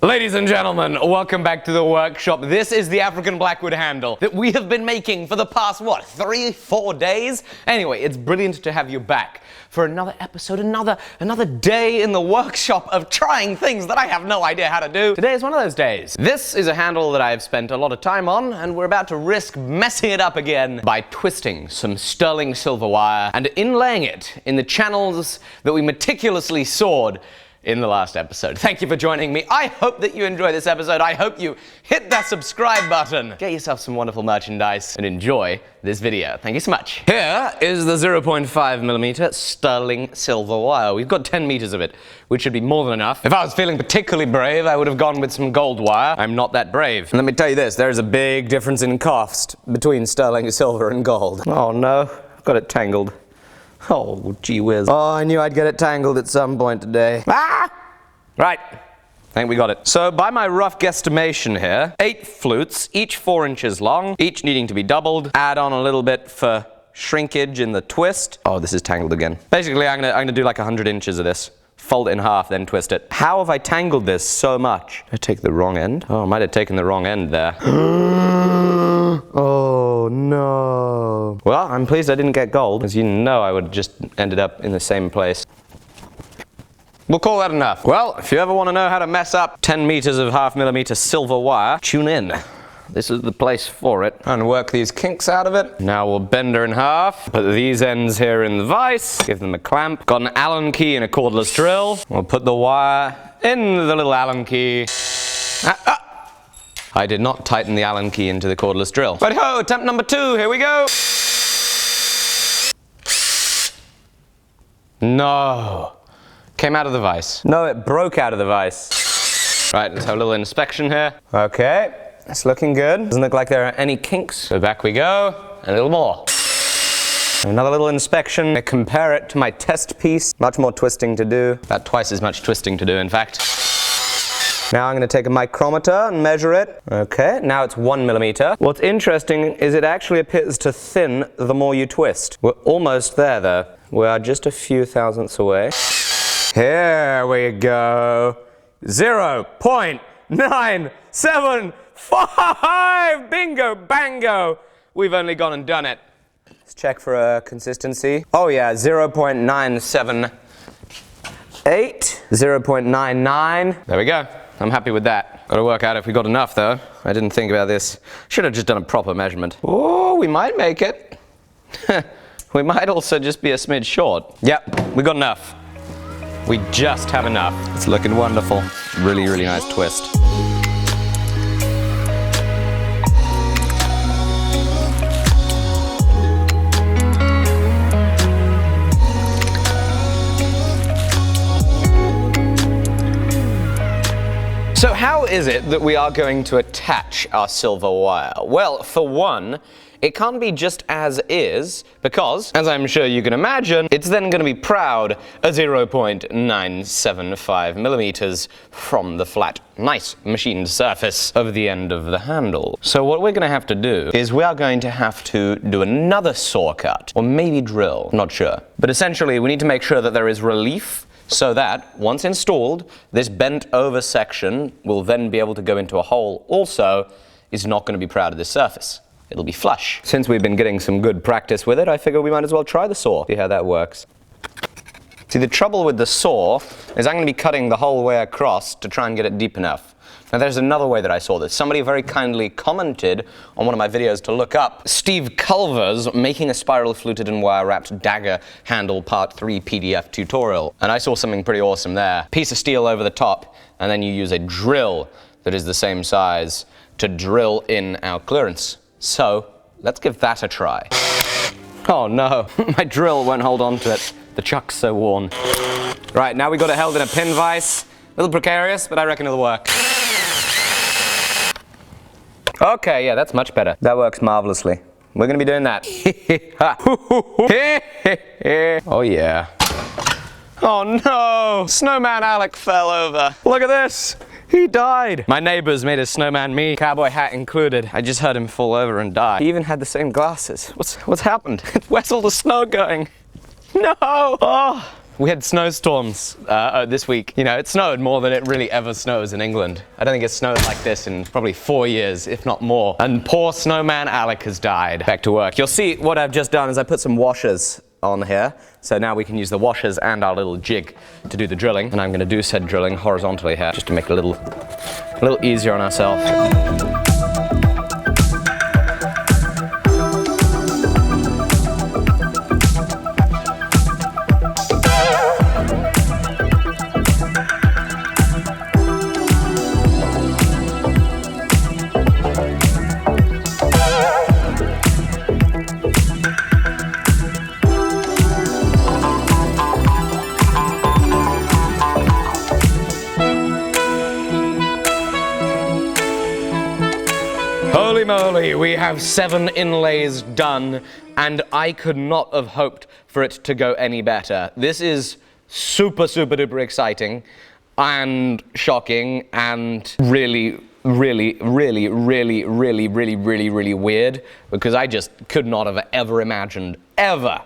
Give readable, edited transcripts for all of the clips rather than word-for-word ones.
Ladies and gentlemen, welcome back to the workshop. This is the African blackwood handle that we have been making for the past, 3-4 days? Anyway, it's brilliant to have you back for another episode, another day in the workshop of trying things that I have no idea how to do. Today is one of those days. This is a handle that I've spent a lot of time on, and we're about to risk messing it up again by twisting some sterling silver wire and inlaying it in the channels that we meticulously sawed in the last episode. Thank you for joining me. I hope that you enjoy this episode. I hope you hit that subscribe button. Get yourself some wonderful merchandise and enjoy this video. Thank you so much. Here is the 0.5mm sterling silver wire. We've got 10 meters of it, which should be more than enough. If I was feeling particularly brave, I would have gone with some gold wire. I'm not that brave. And let me tell you this, there's a big difference in cost between sterling silver and gold. Oh no, I've got it tangled. Oh, gee whiz. Oh, I knew I'd get it tangled at some point today. Ah! Right. I think we got it. So, by my rough guesstimation here, 8 flutes, each 4 inches long, each needing to be doubled. Add on a little bit for shrinkage in the twist. Oh, this is tangled again. Basically, I'm gonna do like 100 inches of this. Fold it in half, then twist it. How have I tangled this so much? Did I take the wrong end? Oh, I might have taken the wrong end there. Oh, no. Well, I'm pleased I didn't get gold, as you know I would have just ended up in the same place. We'll call that enough. Well, if you ever want to know how to mess up 10 meters of 0.5mm silver wire, tune in. This is the place for it. And work these kinks out of it. Now we'll bend her in half. Put these ends here in the vise. Give them a clamp. Got an Allen key and a cordless drill. We'll put the wire in the little Allen key. I did not tighten the Allen key into the cordless drill. But ho, attempt number 2, here we go. No. Came out of the vise. No, it broke out of the vise. Right, let's have a little inspection here. Okay. It's looking good. Doesn't look like there are any kinks. So back we go, and a little more. Another little inspection. I compare it to my test piece. Much more twisting to do. About twice as much twisting to do, in fact. Now I'm going to take a micrometer and measure it. Okay, now it's 1mm. What's interesting is it actually appears to thin the more you twist. We're almost there, though. We are just a few thousandths away. Here we go. 0.975! Bingo, bango! We've only gone and done it. Let's check for a consistency. Oh yeah, 0.978, 0.99. There we go. I'm happy with that. Got to work out if we got enough though. I didn't think about this. Should have just done a proper measurement. Oh, we might make it. We might also just be a smidge short. Yep, we got enough. We just have enough. It's looking wonderful. Really, really nice twist. So how is it that we are going to attach our silver wire? Well, for one, it can't be just as is, because, as I'm sure you can imagine, it's then going to be proud of 0.975mm from the flat, nice machined surface of the end of the handle. So what we're going to have to do is we are going to have to do another saw cut, or maybe drill, not sure. But essentially, we need to make sure that there is relief, so that, once installed, this bent over section will then be able to go into a hole. Also, is not going to be proud of this surface. It'll be flush. Since we've been getting some good practice with it, I figure we might as well try the saw, see how that works. See, the trouble with the saw is I'm going to be cutting the whole way across to try and get it deep enough. Now there's another way that I saw this. Somebody very kindly commented on one of my videos to look up Steve Culver's Making a Spiral Fluted and Wire Wrapped Dagger Handle Part 3 PDF tutorial. And I saw something pretty awesome there. Piece of steel over the top, and then you use a drill that is the same size to drill in our clearance. So, let's give that a try. Oh no, my drill won't hold on to it. The chuck's so worn. Right, now we got it held in a pin vise. A little precarious, but I reckon it'll work. Okay, yeah, that's much better. That works marvelously. We're gonna be doing that. Oh yeah. Oh no! Snowman Alec fell over. Look at this! He died! My neighbors made a snowman me, cowboy hat included. I just heard him fall over and die. He even had the same glasses. What's happened? Where's all the snow going? No! Oh! We had snowstorms this week. You know, it snowed more than it really ever snows in England. I don't think it's snowed like this in probably 4 years, if not more. And poor snowman Alec has died. Back to work. You'll see what I've just done is I put some washers on here. So now we can use the washers and our little jig to do the drilling. And I'm going to do said drilling horizontally here, just to make it a little easier on ourselves. Holy moly, we have 7 inlays done, and I could not have hoped for it to go any better. This is super duper exciting and shocking and really weird, because I just could not have ever imagined, ever,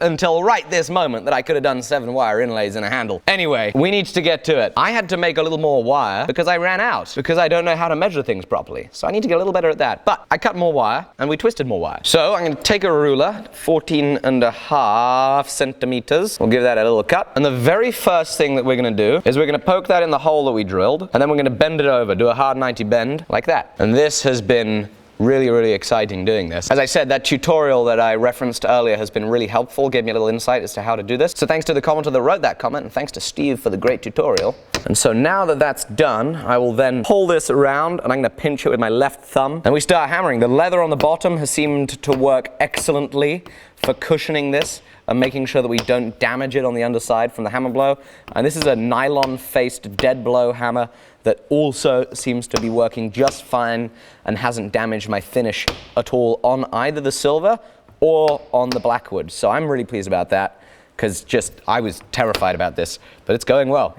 until right this moment, that I could have done 7 wire inlays in a handle. Anyway, we need to get to it. I had to make a little more wire because I ran out, because I don't know how to measure things properly. So I need to get a little better at that. But I cut more wire and we twisted more wire. So I'm going to take a ruler, 14.5 centimeters. We'll give that a little cut. And the very first thing that we're going to do is we're going to poke that in the hole that we drilled, and then we're going to bend it over, do a hard 90 bend like that. And this has been really exciting doing this. As I said, that tutorial that I referenced earlier has been really helpful, gave me a little insight as to how to do this. So thanks to the commenter that wrote that comment, and thanks to Steve for the great tutorial. And so now that that's done, I will then pull this around, and I'm going to pinch it with my left thumb, and we start hammering. The leather on the bottom has seemed to work excellently for cushioning this and making sure that we don't damage it on the underside from the hammer blow. And this is a nylon-faced dead blow hammer that also seems to be working just fine and hasn't damaged my finish at all on either the silver or on the blackwood. So I'm really pleased about that, because I was terrified about this, but it's going well,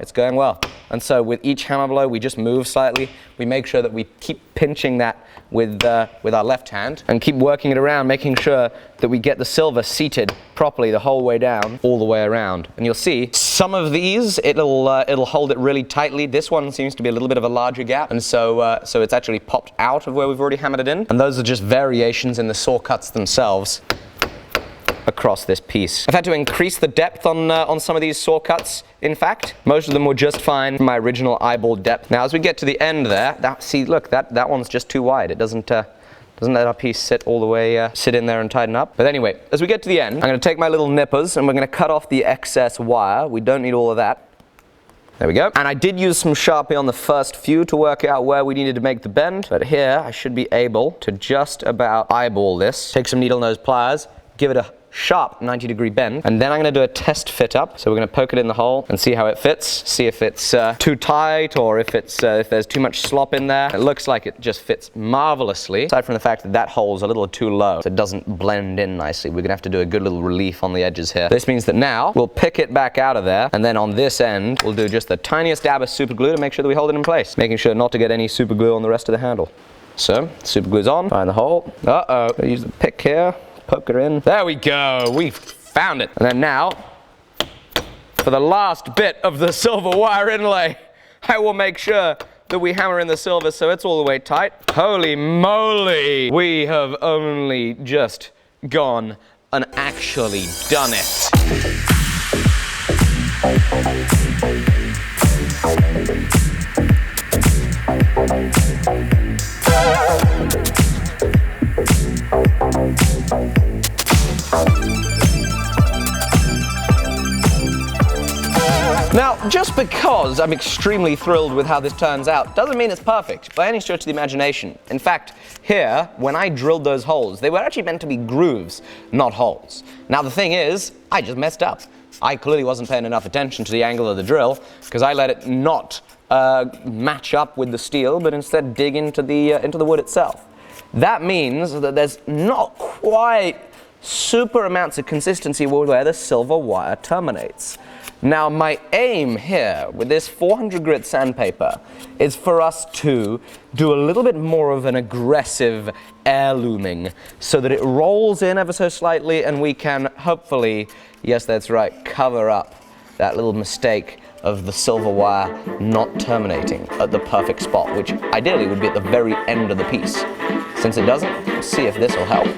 And so with each hammer blow, we just move slightly. We make sure that we keep pinching that with our left hand and keep working it around, making sure that we get the silver seated properly the whole way down, all the way around. And you'll see some of these, it'll hold it really tightly. This one seems to be a little bit of a larger gap, and so it's actually popped out of where we've already hammered it in. And those are just variations in the saw cuts themselves across this piece. I've had to increase the depth on some of these saw cuts. In fact, most of them were just fine from my original eyeball depth. Now, as we get to the end there, that one's just too wide. It doesn't let our piece sit all the way, sit in there and tighten up. But anyway, as we get to the end, I'm going to take my little nippers and we're going to cut off the excess wire. We don't need all of that. There we go. And I did use some Sharpie on the first few to work out where we needed to make the bend. But here, I should be able to just about eyeball this. Take some needle nose pliers, give it a sharp 90-degree bend, and then I'm going to do a test fit up. So we're going to poke it in the hole and see how it fits, see if it's too tight or if there's too much slop in there. It looks like it just fits marvelously, aside from the fact that that hole's a little too low, so it doesn't blend in nicely. We're going to have to do a good little relief on the edges here. This means that now we'll pick it back out of there, and then on this end we'll do just the tiniest dab of super glue to make sure that we hold it in place, making sure not to get any super glue on the rest of the handle. So super glue's on, find the hole. Use the pick here. Poke her in. There we go. We found it. And then now, for the last bit of the silver wire inlay, I will make sure that we hammer in the silver so it's all the way tight. Holy moly! We have only just gone and actually done it. Now, just because I'm extremely thrilled with how this turns out doesn't mean it's perfect by any stretch of the imagination. In fact, here, when I drilled those holes, they were actually meant to be grooves, not holes. Now, the thing is, I just messed up. I clearly wasn't paying enough attention to the angle of the drill, because I let it not match up with the steel, but instead dig into the wood itself. That means that there's not quite super amounts of consistency where the silver wire terminates. Now my aim here with this 400 grit sandpaper is for us to do a little bit more of an aggressive heirlooming so that it rolls in ever so slightly and we can hopefully, yes that's right, cover up that little mistake of the silver wire not terminating at the perfect spot, which ideally would be at the very end of the piece. Since it doesn't, let's see if this will help.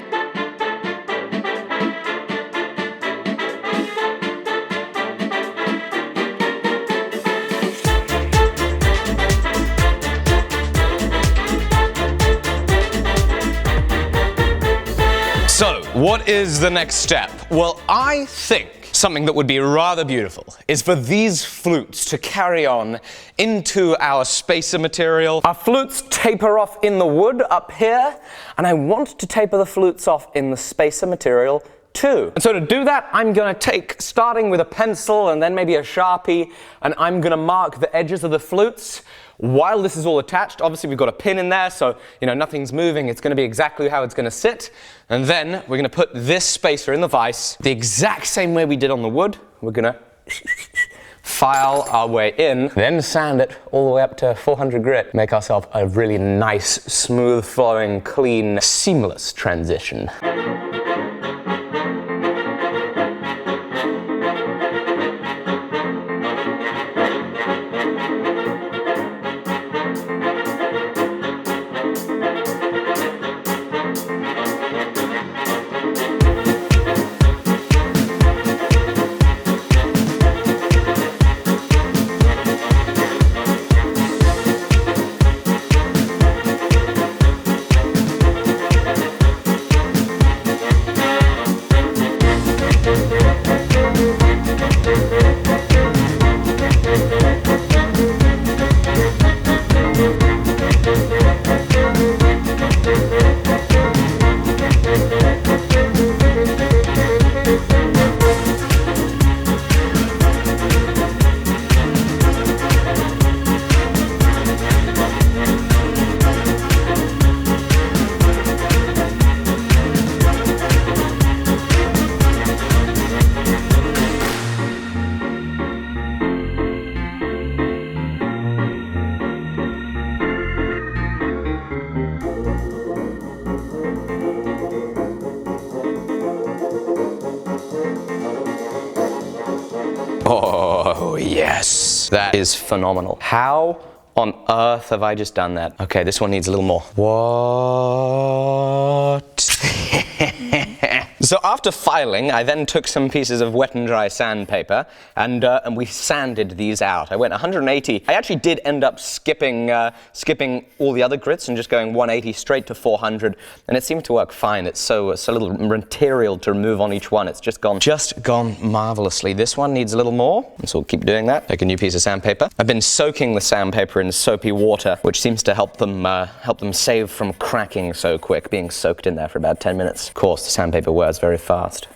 So, what is the next step? Well, I think something that would be rather beautiful is for these flutes to carry on into our spacer material. Our flutes taper off in the wood up here, and I want to taper the flutes off in the spacer material too. And so to do that, I'm gonna take, starting with a pencil and then maybe a Sharpie, and I'm gonna mark the edges of the flutes. While this is all attached, obviously we've got a pin in there, so nothing's moving. It's going to be exactly how it's going to sit. And then we're going to put this spacer in the vise the exact same way we did on the wood. We're going to file our way in, then sand it all the way up to 400 grit. Make ourselves a really nice, smooth flowing, clean, seamless transition. Oh, yes. That is phenomenal. How on earth have I just done that? Okay, this one needs a little more. What? So after filing, I then took some pieces of wet and dry sandpaper and we sanded these out. I went 180. I actually did end up skipping all the other grits and just going 180 straight to 400, and it seemed to work fine. It's so little material to remove on each one. It's just gone marvelously. This one needs a little more, and so we'll keep doing that. Take a new piece of sandpaper. I've been soaking the sandpaper in soapy water, which seems to help them save from cracking so quick, being soaked in there for about 10 minutes. Of course, the sandpaper wears very fast.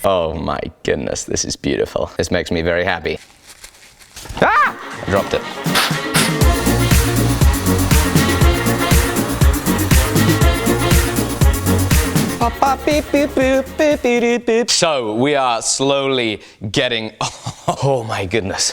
Oh my goodness, this is beautiful. This makes me very happy. Ah! I dropped it. So we are slowly getting, oh my goodness,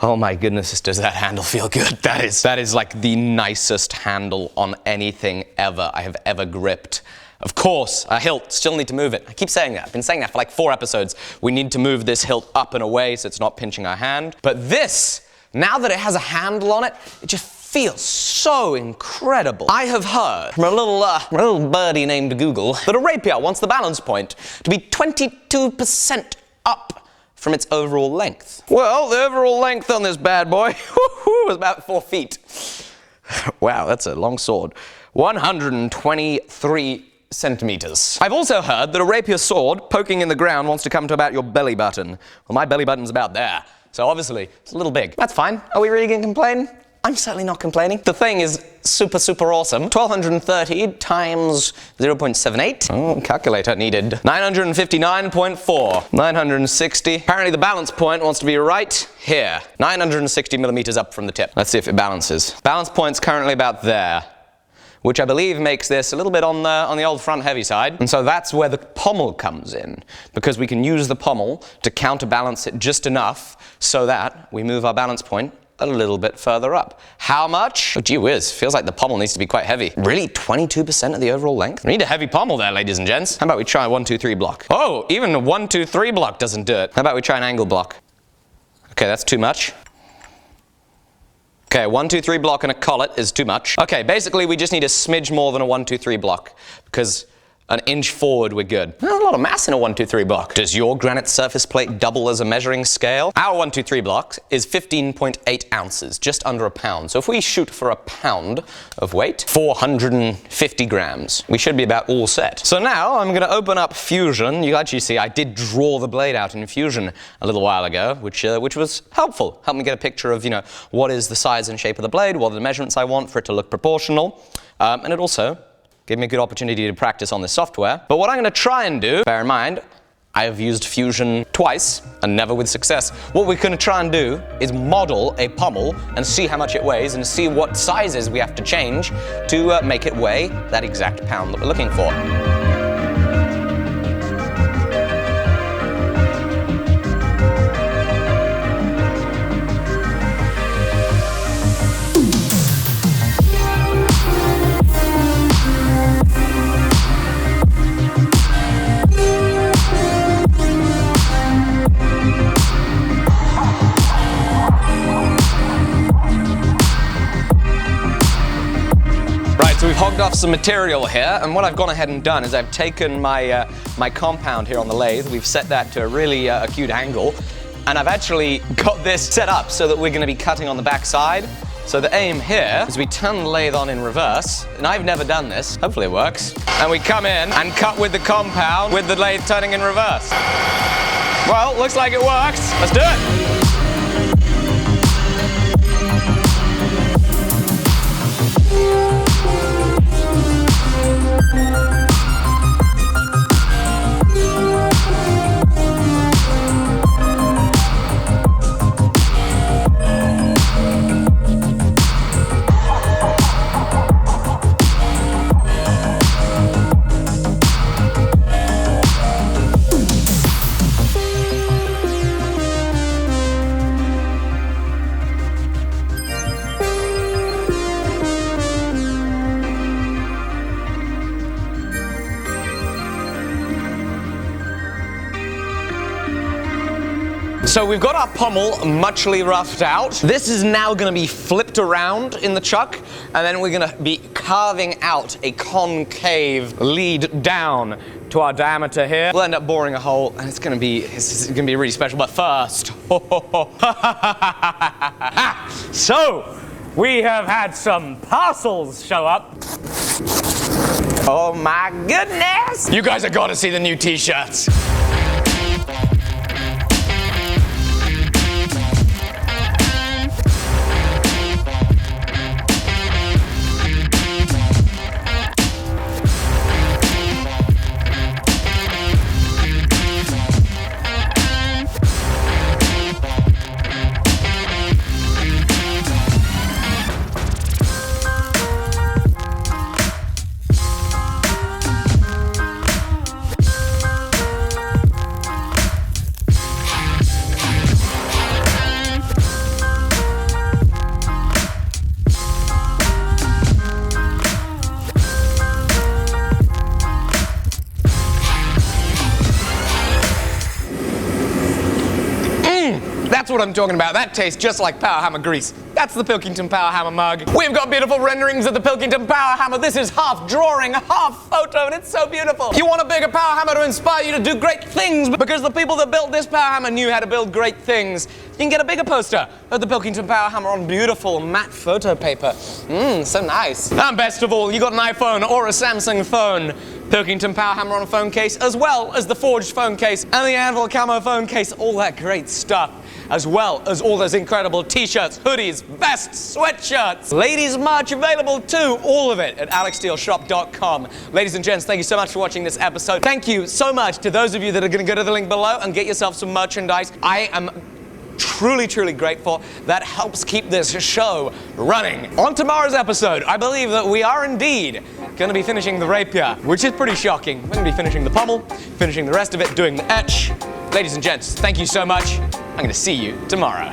does that handle feel good? That is like the nicest handle on anything ever I have ever gripped. Of course, a hilt, still need to move it. I keep saying that. I've been saying that for like 4 episodes. We need to move this hilt up and away so it's not pinching our hand. But this, now that it has a handle on it, it just feels so incredible. I have heard from a little birdie named Google that a rapier wants the balance point to be 22% up from its overall length. Well, the overall length on this bad boy was about 4 feet. Wow, that's a long sword. 123 centimeters. I've also heard that a rapier sword poking in the ground wants to come to about your belly button. Well, my belly button's about there, so obviously it's a little big. That's fine. Are we really gonna complain? I'm certainly not complaining. The thing is super awesome. 1230 times 0.78. Oh, calculator needed. 959.4. 960. Apparently the balance point wants to be right here. 960 millimeters up from the tip. Let's see if it balances. Balance point's currently about there. which I believe makes this a little bit on the old front heavy side. And so that's where the pommel comes in, because we can use the pommel to counterbalance it just enough so that we move our balance point a little bit further up. How much? Oh, gee whiz, feels like the pommel needs to be quite heavy. Really, 22% of the overall length? We need a heavy pommel there, ladies and gents. How about we try a 1, 2, 3 block? Oh, even a 1, 2, 3 block doesn't do it. How about we try an angle block? Okay, that's too much. Okay, 1, 2, 3 block and a collet is too much. Okay, basically we just need a smidge more than a 1, 2, 3 block, because an inch forward we're good. There's a lot of mass in a 1, 2, 3 block. Does your granite surface plate double as a measuring scale? Our 1, 2, 3 block is 15.8 ounces, just under a pound. So if we shoot for a pound of weight, 450 grams, we should be about all set. So now I'm gonna open up Fusion. You actually see I did draw the blade out in Fusion a little while ago, which was helpful. Helped me get a picture of, what is the size and shape of the blade, what are the measurements I want for it to look proportional, and it also gave me a good opportunity to practice on this software. But what I'm going to try and do, bear in mind, I have used Fusion twice and never with success. What we're going to try and do is model a pommel and see how much it weighs and see what sizes we have to change to make it weigh that exact pound that we're looking for. So we've hogged off some material here, and what I've gone ahead and done is I've taken my my compound here on the lathe, we've set that to a really acute angle, and I've actually got this set up so that we're going to be cutting on the back side. So the aim here is we turn the lathe on in reverse, and I've never done this, hopefully it works, and we come in and cut with the compound with the lathe turning in reverse. Well, looks like it works. Let's do it. So we've got our pommel muchly roughed out. This is now going to be flipped around in the chuck, and then we're going to be carving out a concave lead down to our diameter here. We'll end up boring a hole, and it's going to be really special. But first, so we have had some parcels show up. Oh my goodness! You guys have got to see the new t-shirts. That's what I'm talking about. That tastes just like power hammer grease. That's the Pilkington Power Hammer mug. We've got beautiful renderings of the Pilkington Power Hammer. This is half drawing, half photo, and it's so beautiful. You want a bigger power hammer to inspire you to do great things, because the people that built this power hammer knew how to build great things. You can get a bigger poster of the Pilkington Power Hammer on beautiful matte photo paper. So nice. And best of all, you got an iPhone or a Samsung phone. Pilkington Power Hammer on a phone case, as well as the forged phone case and the Anvil camo phone case, all that great stuff. As well as all those incredible t-shirts, hoodies, vests, sweatshirts. Ladies merch available too, all of it at alecsteelshop.com. Ladies and gents, thank you so much for watching this episode. Thank you so much to those of you that are going to go to the link below and get yourself some merchandise. I am truly, truly grateful. That helps keep this show running. On tomorrow's episode, I believe that we are indeed going to be finishing the rapier, which is pretty shocking. We're going to be finishing the pommel, finishing the rest of it, doing the etch. Ladies and gents, thank you so much. I'm going to see you tomorrow.